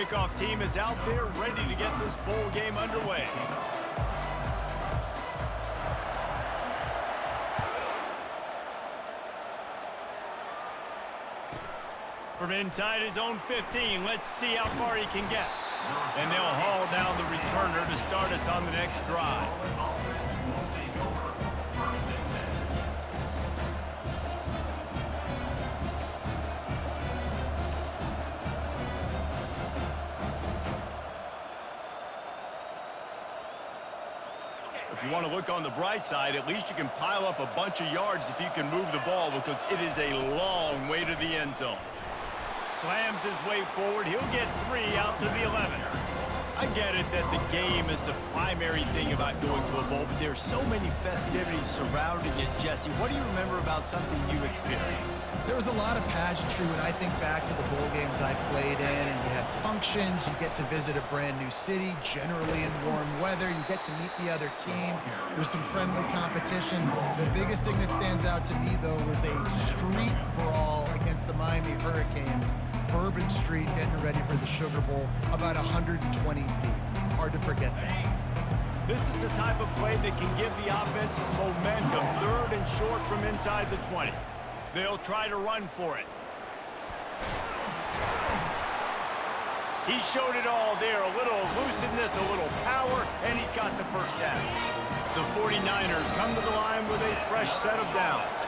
Kickoff team is out there ready to get this bowl game underway. From inside his own 15, let's see how far he can get. And they'll haul down the returner to start us on the next drive. If you want to look on the bright side, at least you can pile up a bunch of yards if you can move the ball, because it is a long way to the end zone. Slams his way forward. He'll get 3 out to the 11. I get it that the game is the primary thing about going to a bowl, but there's so many festivities surrounding it. Jesse, what do you remember about something you experienced? There was a lot of pageantry when I think back to the bowl games I played in, and you had functions, you get to visit a brand new city, generally in warm weather, you get to meet the other team, there's some friendly competition. The biggest thing that stands out to me, though, was a street brawl against the Miami Hurricanes. Bourbon Street getting ready for the Sugar Bowl, about 120 deep. Hard to forget that. This is the type of play that can give the offense momentum. 3rd and short from inside the 20. They'll try to run for it. He showed it all there. A little elusiveness, a little power, and he's got the first down. The 49ers come to the line with a fresh set of downs.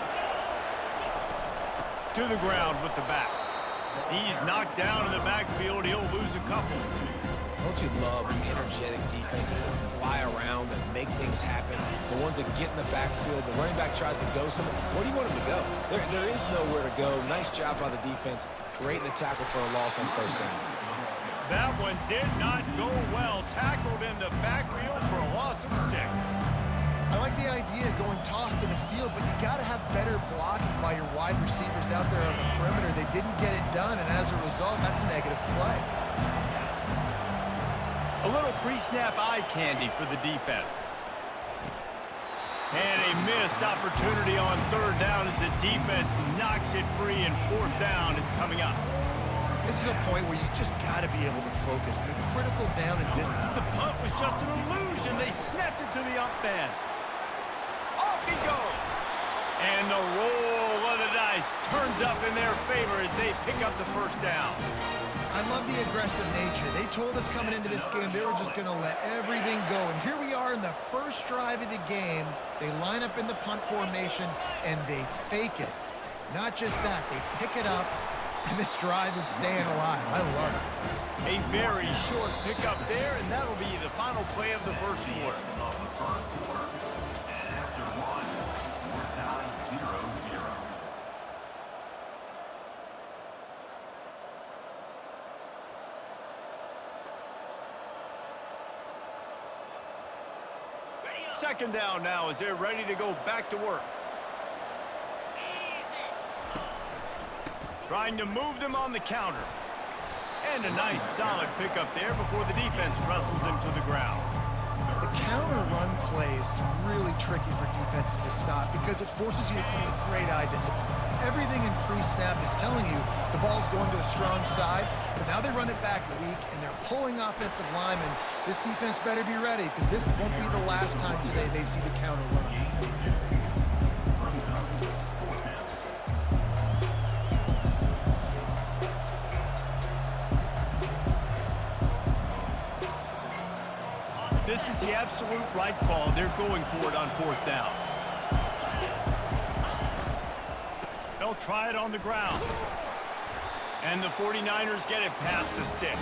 To the ground with the back. He's knocked down in the backfield. He'll lose a couple. Don't you love energetic defenses that fly around and make things happen? The ones that get in the backfield, the running back tries to go somewhere. Where do you want him to go? There is nowhere to go. Nice job by the defense, creating the tackle for a loss on first down. That one did not go well. Tackled in the backfield for a loss of 6. I like the idea of going toss to the field, but you got to have better blocking by your wide receivers out there on the perimeter. They didn't get it done, and as a result, that's a negative play. A little pre-snap eye candy for the defense. And a missed opportunity on 3rd down as the defense knocks it free, and 4th down is coming up. This is a point where you just got to be able to focus. The critical down and the punt was just an illusion. They snapped it to the up man. Off he goes. And the roll of the dice turns up in their favor as they pick up the first down. I love the aggressive nature. They told us coming into this game they were just going to let everything go. And here we are in the first drive of the game. They line up in the punt formation, and they fake it. Not just that, they pick it up, and this drive is staying alive. I love it. A very short pickup there, and that'll be the final play of the first quarter. Second down now as they're ready to go back to work. Trying to move them on the counter. And a nice solid pickup there before the defense wrestles him to the ground. The counter run play is really tricky for defenses to stop because it forces you to play with great eye discipline. Everything in pre-snap is telling you the ball's going to the strong side, but now they run it back weak, and they're pulling offensive linemen. This defense better be ready because this won't be the last time today they see the counter run. This is the absolute right call. They're going for it on 4th down. They'll try it on the ground. And the 49ers get it past the sticks.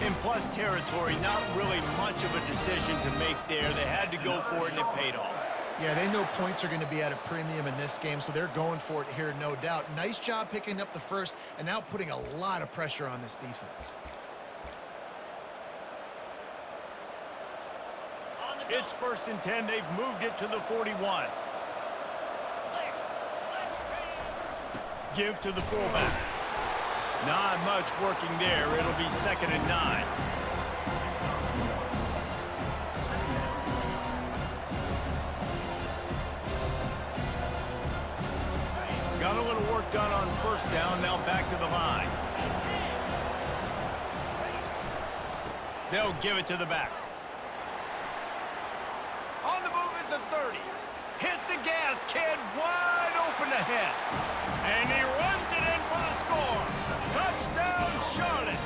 In plus territory, not really much of a decision to make there. They had to go for it, and it paid off. Yeah, they know points are going to be at a premium in this game, so they're going for it here, no doubt. Nice job picking up the first and now putting a lot of pressure on this defense. It's 1st and 10. They've moved it to the 41. Give to the fullback. Not much working there. It'll be 2nd and 9. Got a little work done on 1st down. Now back to the line. They'll give it to the back. On the move at the 30. Hit the gas, kid. Wide open ahead. And he runs it in for the score. Touchdown, Charlotte.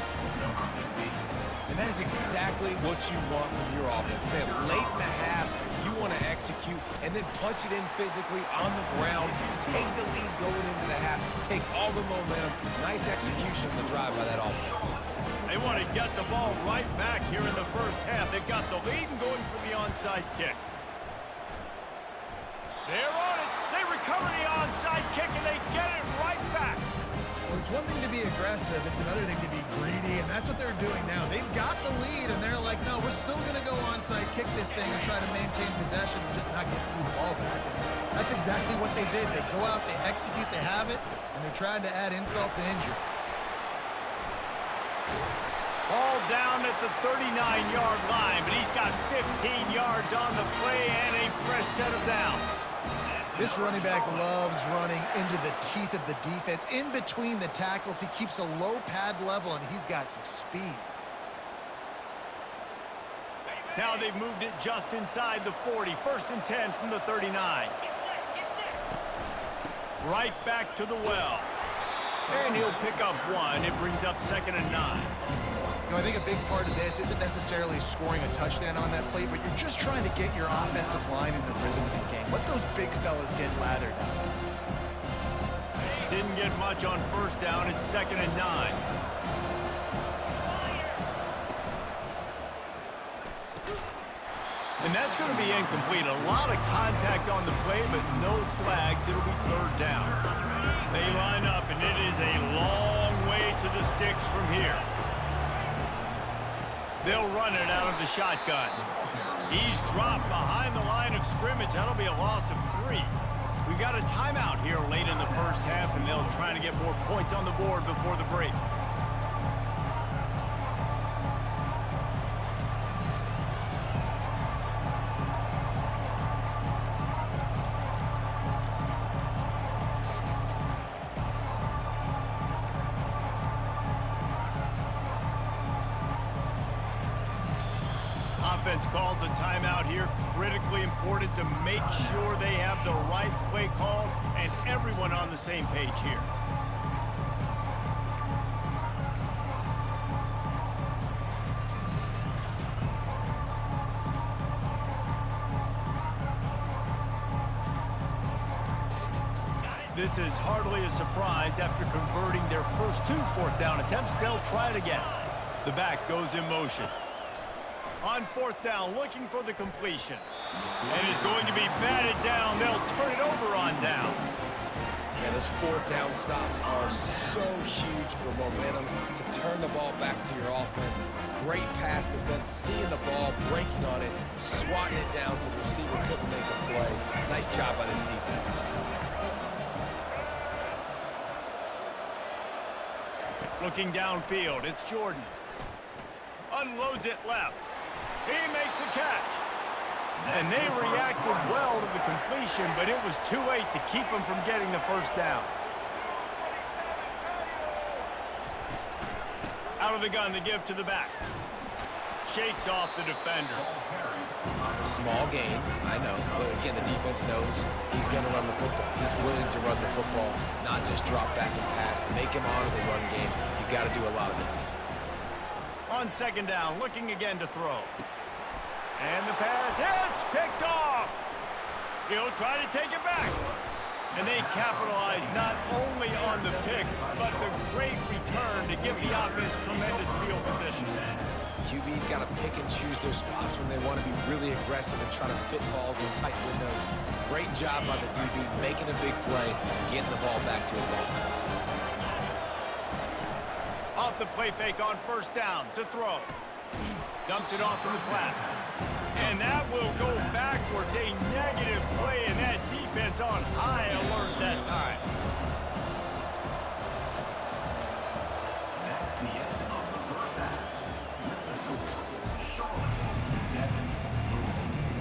And that is exactly what you want from your offense, man. Late in the half, you want to execute and then punch it in physically on the ground. Take the lead going into the half. Take all the momentum. Nice execution on the drive by that offense. They want to get the ball right back here in the first half. They've got the lead and going for the onside kick. They're on it. They recover the onside kick, and they get it right back. Well, it's one thing to be aggressive. It's another thing to be greedy, and that's what they're doing now. They've got the lead, and they're like, no, we're still going to go onside kick this thing and try to maintain possession and just not get the ball back. And that's exactly what they did. They go out, they execute, they have it, and they're trying to add insult to injury. Ball down at the 39-yard line, but he's got 15 yards on the play and a fresh set of downs. This running back loves running into the teeth of the defense. In between the tackles, he keeps a low pad level, and he's got some speed. Now they've moved it just inside the 40. 1st and 10 from the 39. Right back to the well. And he'll pick up one. It brings up 2nd and 9. You know, I think a big part of this isn't necessarily scoring a touchdown on that play, but you're just trying to get your offensive line in the rhythm of the game. Let those big fellas get lathered up. Didn't get much on 1st down. It's 2nd and 9. And that's going to be incomplete. A lot of contact on the play, but no flags. It'll be 3rd down. They line up, and it is a long way to the sticks from here. They'll run it out of the shotgun. He's dropped behind the line of scrimmage. That'll be a loss of 3. We've got a timeout here late in the first half, and they'll try to get more points on the board before the break. Offense calls a timeout here. Critically important to make sure they have the right play called and everyone on the same page here. This is hardly a surprise. After converting their first 2 4th down attempts, they'll try it again. The back goes in motion. On 4th down, looking for the completion. And is going to be batted down. They'll turn it over on downs. Yeah, those 4th down stops are so huge for momentum to turn the ball back to your offense. Great pass defense, seeing the ball, breaking on it, swatting it down so the receiver couldn't make a play. Nice job by this defense. Looking downfield, it's Jordan. Unloads it left. He makes a catch. And they reacted well to the completion, but it was too late to keep him from getting the 1st down. Out of the gun to give to the back. Shakes off the defender. Small gain, I know, but again, the defense knows he's going to run the football. He's willing to run the football, not just drop back and pass. Make him honor the run game. You got to do a lot of this. On 2nd down, looking again to throw. And the pass hits, picked off. He'll try to take it back. And they capitalize not only on the pick, but the great return to give the offense tremendous field position. QB's got to pick and choose their spots when they want to be really aggressive and try to fit balls in tight windows. Great job by the DB, making a big play, getting the ball back to its offense. Off the play fake on 1st down to throw. Dumps it off in the flats. And that will go backwards. A negative play, and that defense on high alert that time.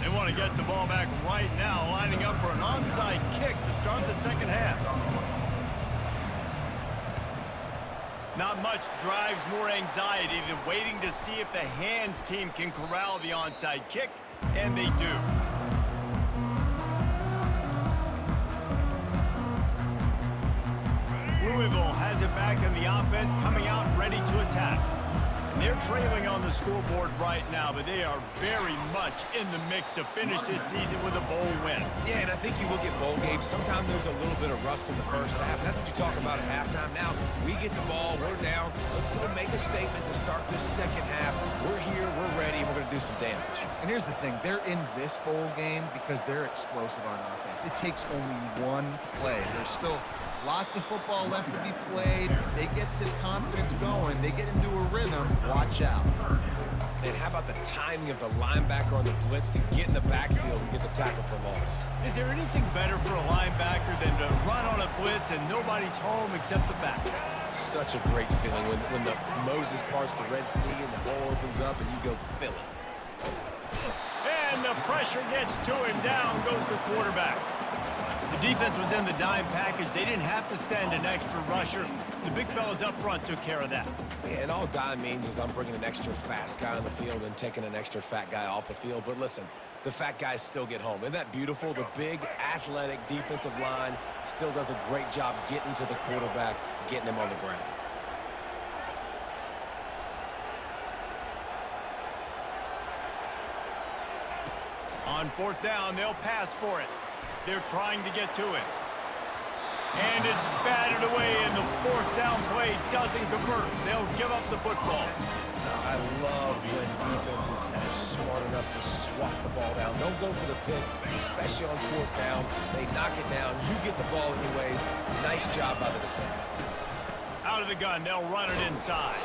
They want to get the ball back right now, lining up for an onside kick to start the 2nd half. Not much drives more anxiety than waiting to see if the hands team can corral the onside kick, and they do. Louisville has it back in the offense, coming out ready to attack. And they're trailing on the scoreboard right now, but they are very much in the mix to finish this season with a bowl win. Yeah, and I think you look at bowl games, sometimes there's a little bit of rust in the first half. That's what you talk about at halftime. Now, we get the ball, we're down. Let's go make a statement to start this second half. We're here, we're ready, and we're going to do some damage. And here's the thing. They're in this bowl game because they're explosive on offense. It takes only one play. There's still lots of football left to be played. If they get this confidence going, they get into a rhythm, watch out. And how about the timing of the linebacker on the blitz to get in the backfield and get the tackle for loss? Is there anything better for a linebacker than to run on a blitz and nobody's home except the back? Such a great feeling when the Moses parts the Red Sea and the hole opens up and you go fill it. And the pressure gets to him. Down goes the quarterback. The defense was in the dime package. They didn't have to send an extra rusher. The big fellas up front took care of that. Yeah, and all dime means is I'm bringing an extra fast guy on the field and taking an extra fat guy off the field. But listen, the fat guys still get home. Isn't that beautiful? The big, athletic defensive line still does a great job getting to the quarterback, getting him on the ground. On fourth down, they'll pass for it. They're trying to get to it. And it's batted away, and the fourth down play doesn't convert. They'll give up the football. I love when defenses are smart enough to swat the ball down. Don't go for the pick, especially on fourth down. They knock it down. You get the ball anyways. Nice job by the defender. Out of the gun, they'll run it inside.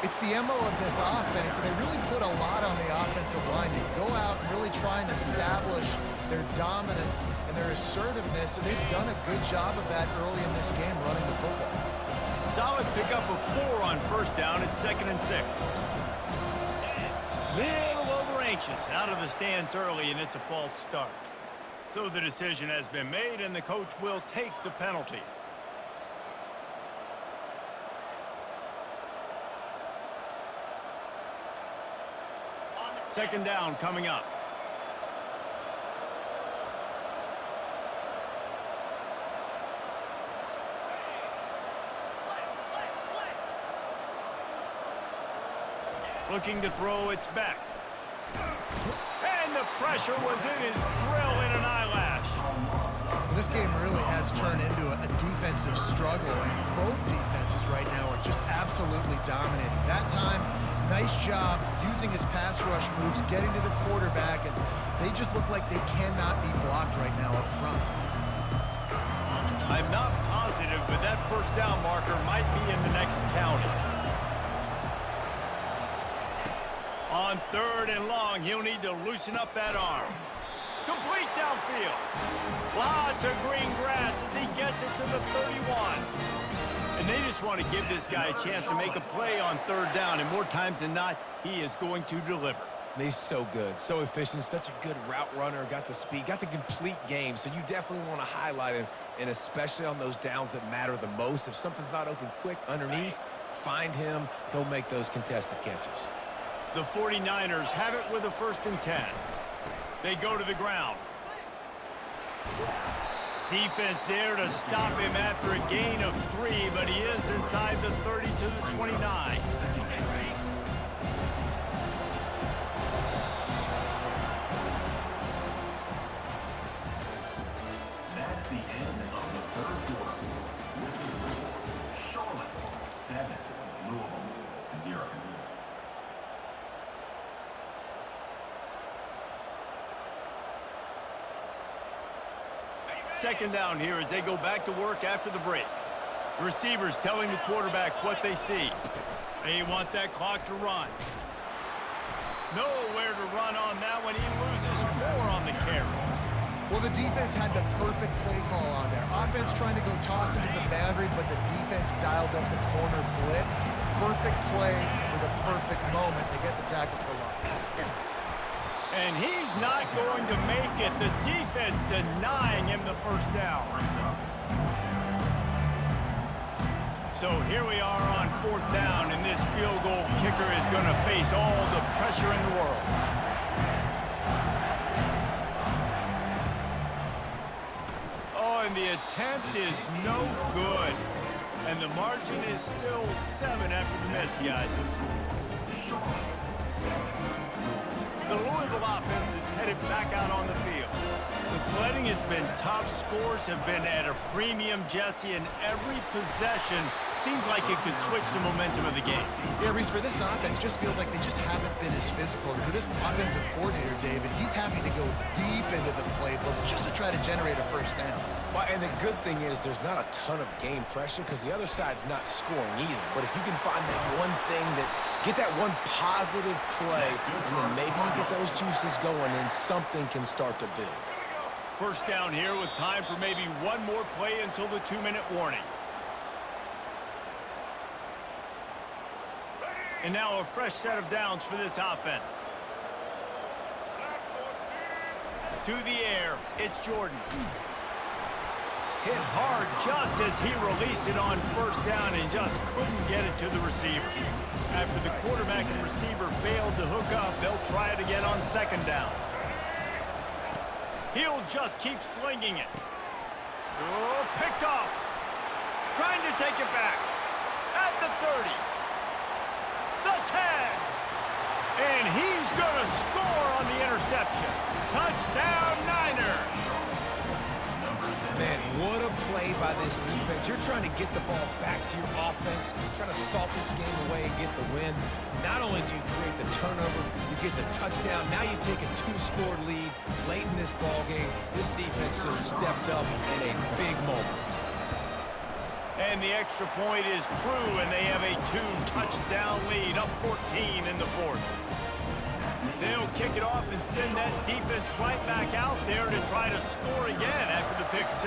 It's the MO of this offense, and they really put a lot on the offensive line. They go out and really try and establish their dominance and their assertiveness, and they've done a good job of that early in this game running the football. Solid pickup of 4 on first down. It's 2nd and 6. Little over anxious out of the stance early, and it's a false start. So the decision has been made, and the coach will take the penalty. Second down coming up. Looking to throw, it's back. And the pressure was in his grill in an eyelash. This game really has turned into a defensive struggle, and both defenses right now are just absolutely dominating. That time, nice job using his pass rush moves, getting to the quarterback, and they just look like they cannot be blocked right now up front. I'm not positive, but that first down marker might be in the next county. On 3rd and long, he'll need to loosen up that arm. Complete downfield. Lots of green grass as he gets it to the 31. And they just want to give this guy a chance to make a play on 3rd down, and more times than not, he is going to deliver. And he's so good, so efficient, such a good route runner, got the speed, got the complete game, so you definitely want to highlight him, and especially on those downs that matter the most. If something's not open quick underneath, find him, he'll make those contested catches. The 49ers have it with a 1st and 10. They go to the ground. Defense there to stop him after a gain of 3, but he is inside the 30 to the 29. That's the end of the 3rd quarter. With the score, Charlotte 7, Louisville 0. Second down here as they go back to work after the break. Receivers telling the quarterback what they see. They want that clock to run. Nowhere to run on that one. He loses 4 on the carry. Well, the defense had the perfect play call on there. Offense trying to go toss into the boundary, but the defense dialed up the corner blitz. Perfect play for the perfect moment. They get the tackle for loss. And he's not going to make it. The defense denying him the first down. So here we are on 4th down, and this field goal kicker is going to face all the pressure in the world. Oh, and the attempt is no good. And the margin is still 7 after the miss, guys. The Louisville offense is headed back out on the field. The sledding has been tough. Scores have been at a premium, Jesse, and every possession seems like it could switch the momentum of the game. Yeah, Reese, for this offense, just feels like they just haven't been as physical. And for this offensive coordinator, David, he's having to go deep into the playbook just to try to generate a first down. Well, and the good thing is there's not a ton of game pressure because the other side's not scoring either. But if you can find that one thing get that one positive play, and then maybe you get those juices going and something can start to build. First down here with time for maybe one more play until the 2-minute warning. And now a fresh set of downs for this offense. To the air, it's Jordan. Hit hard just as he released it on first down and just couldn't get it to the receiver. After the quarterback and receiver failed to hook up, they'll try it again on 2nd down. He'll just keep slinging it. Oh, picked off. Trying to take it back. At the 30. The 10. And he's going to score on the interception. Touchdown, Niners. Man, what a play by this defense. You're trying to get the ball back to your offense, trying to salt this game away and get the win. Not only do you create the turnover, you get the touchdown. Now you take a 2-score lead late in this ball game. This defense just stepped up in a big moment. And the extra point is true, and they have a 2-touchdown lead, up 14 in the 4th. They'll kick it off and send that defense right back out there to try to score again after the pick 6.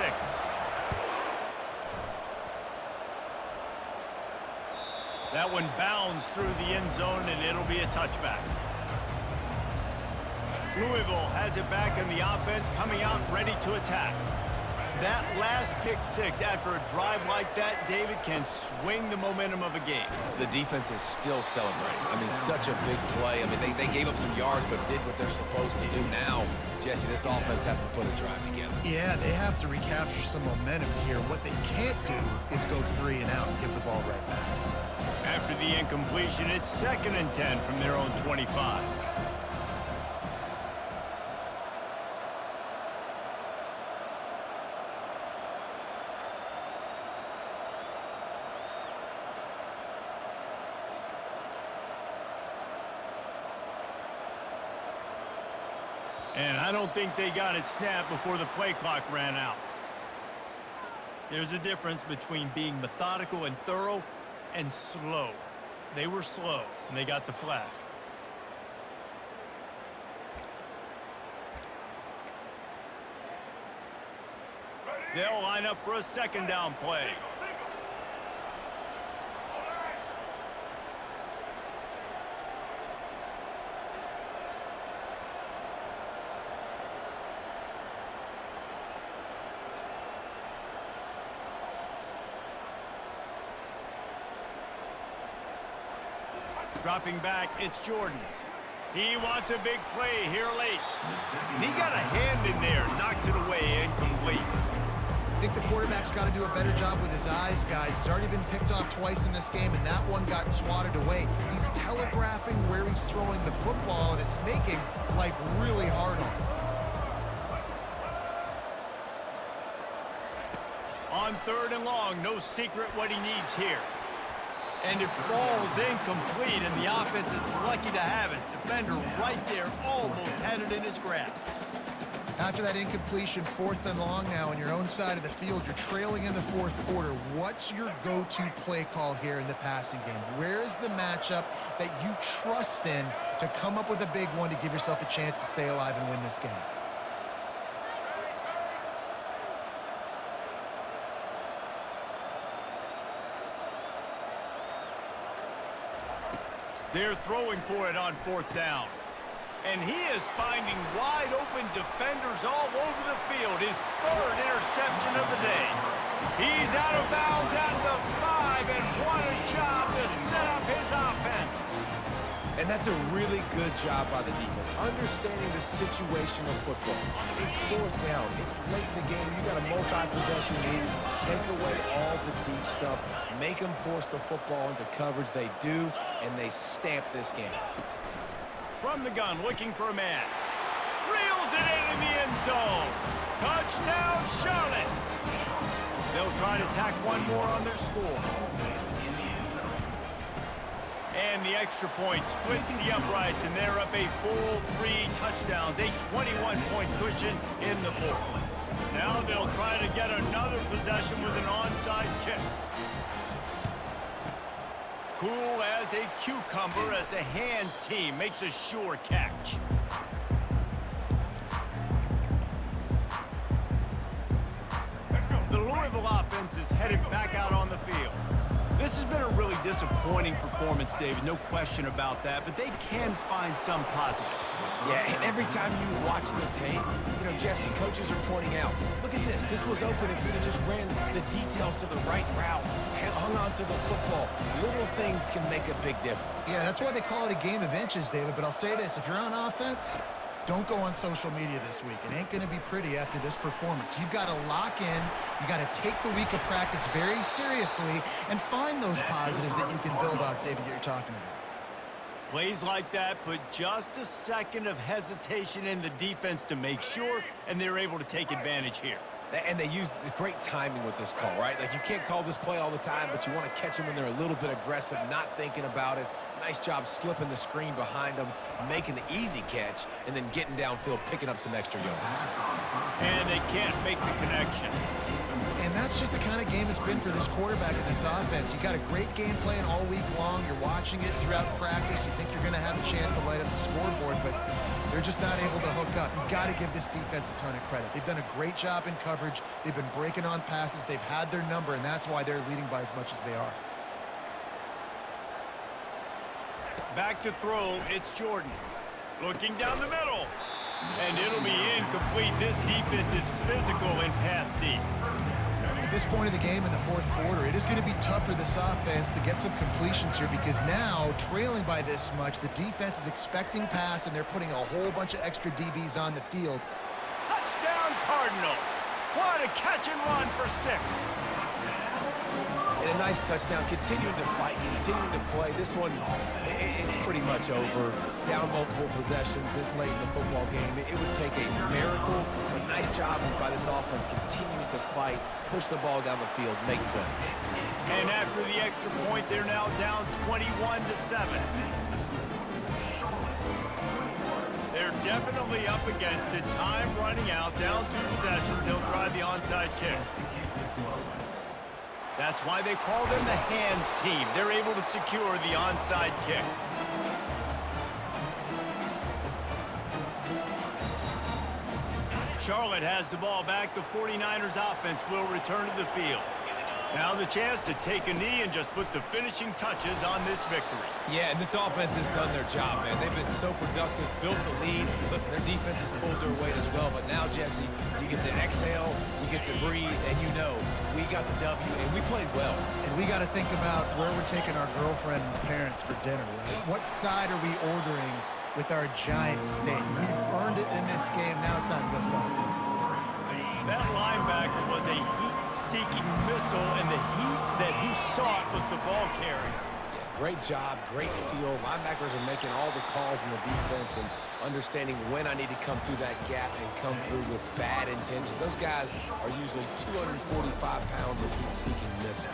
That one bounds through the end zone, and it'll be a touchback. Louisville has it back, and the offense coming out ready to attack. That last pick 6 after a drive like that, David, can swing the momentum of a game. The defense is still celebrating. I mean, such a big play. I mean, they gave up some yards but did what they're supposed to do. Now, Jesse, this offense has to put a drive together. Yeah, they have to recapture some momentum here. What they can't do is go 3 and out and give the ball right back. After the incompletion, it's 2nd and 10 from their own 25. And I don't think they got it snapped before the play clock ran out. There's a difference between being methodical and thorough and slow. They were slow, and they got the flag. They'll line up for a 2nd down play. Dropping back, it's Jordan. He wants a big play here late. And he got a hand in there, knocks it away, incomplete. I think the quarterback's got to do a better job with his eyes, guys. He's already been picked off twice in this game, and that one got swatted away. He's telegraphing where he's throwing the football, and it's making life really hard on him. On 3rd and long, no secret what he needs here. And it falls incomplete, and the offense is lucky to have it. Defender right there almost had it in his grasp. After that incompletion, 4th and long now on your own side of the field, you're trailing in the 4th quarter. What's your go-to play call here in the passing game? Where is the matchup that you trust in to come up with a big one to give yourself a chance to stay alive and win this game? They're throwing for it on 4th down. And he is finding wide open defenders all over the field. His 3rd interception of the day. He's out of bounds at the 5, and what a job to set up his offense. And that's a really good job by the defense, understanding the situation of football. It's fourth down. It's late in the game. You got a multi-possession lead. Take away all the deep stuff. Make them force the football into coverage. They do, and they stamp this game. From the gun, looking for a man. Reels it into the end zone. Touchdown, Charlotte. They'll try to tack one more on their score. And the extra point splits the uprights, and they're up a full 3 touchdowns, a 21-point cushion in the fourth. Now they'll try to get another possession with an onside kick. Cool as a cucumber as the hands team makes a sure catch. The Louisville offense is headed back out on the field. This has been a really disappointing performance, David, no question about that, but they can find some positives. Yeah, and every time you watch the tape, Jesse, coaches are pointing out, look at this. This was open if you'd have just ran the details to the right route, hung on to the football. Little things can make a big difference. Yeah, that's why they call it a game of inches, David, but I'll say this. If you're on offense, don't go on social media this week. It ain't going to be pretty after this performance. You've got to lock in. You got to take the week of practice very seriously and find those positives that you can build off, David, that you're talking about. Plays like that put just a second of hesitation in the defense to make sure, and they're able to take advantage here. And they use great timing with this call, right? Like, you can't call this play all the time, but you want to catch them when they're a little bit aggressive, not thinking about it. Nice job slipping the screen behind them, making the easy catch, and then getting downfield, picking up some extra yards. And they can't make the connection. And that's just the kind of game it's been for this quarterback in this offense. You got a great game plan all week long. You're watching it throughout practice. You think you're going to have a chance to light up the scoreboard, but they're just not able to hook up. You've got to give this defense a ton of credit. They've done a great job in coverage. They've been breaking on passes. They've had their number, and that's why they're leading by as much as they are. Back to throw, it's Jordan. Looking down the middle. And it'll be incomplete. This defense is physical and pass deep. At this point of the game in the fourth quarter, it is going to be tough for this offense to get some completions here because now, trailing by this much, the defense is expecting pass, and they're putting a whole bunch of extra DBs on the field. Touchdown, Cardinals. What a catch and run for 6. And a nice touchdown, continuing to fight, continuing to play. This one, it's pretty much over. Down multiple possessions this late in the football game. It would take a miracle, but nice job by this offense continuing to fight, push the ball down the field, make plays. And after the extra point, they're now down 21-7. They're definitely up against it. Time running out, down 2 possessions. They'll try the onside kick. That's why they call them the hands team. They're able to secure the onside kick. Charlotte has the ball back. The 49ers offense will return to the field. Now the chance to take a knee and just put the finishing touches on this victory. Yeah, and this offense has done their job, man. They've been so productive, built the lead. Listen, their defense has pulled their weight as well. But now, Jesse, you get to exhale, you get to breathe, and we got the W, and we played well. And we got to think about where we're taking our girlfriend and parents for dinner, right? What side are we ordering with our giant steak? We've earned it in this game. Now it's time to go celebrate. That linebacker was a heat-seeking missile, and the heat that he sought was the ball carrier. Yeah, great job, great feel. Linebackers are making all the calls in the defense and understanding when I need to come through that gap and come through with bad intentions. Those guys are usually 245 pounds of heat-seeking missile.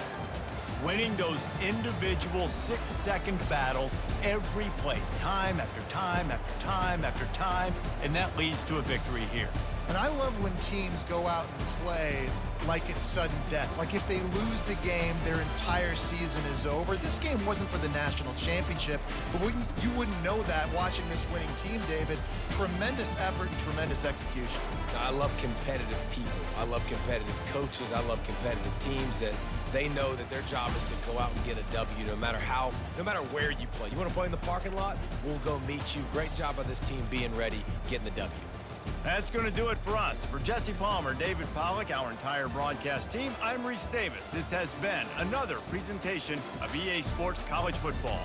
Winning those individual 6-second battles every play, time after time after time after time, and that leads to a victory here. And I love when teams go out and play like it's sudden death. Like if they lose the game, their entire season is over. This game wasn't for the national championship, but you wouldn't know that watching this winning team, David. Tremendous effort and tremendous execution. I love competitive people. I love competitive coaches. I love competitive teams that they know that their job is to go out and get a W no matter where you play. You want to play in the parking lot? We'll go meet you. Great job by this team being ready, getting the W. That's going to do it for us. For Jesse Palmer, David Pollack, our entire broadcast team, I'm Reese Davis. This has been another presentation of EA Sports College Football.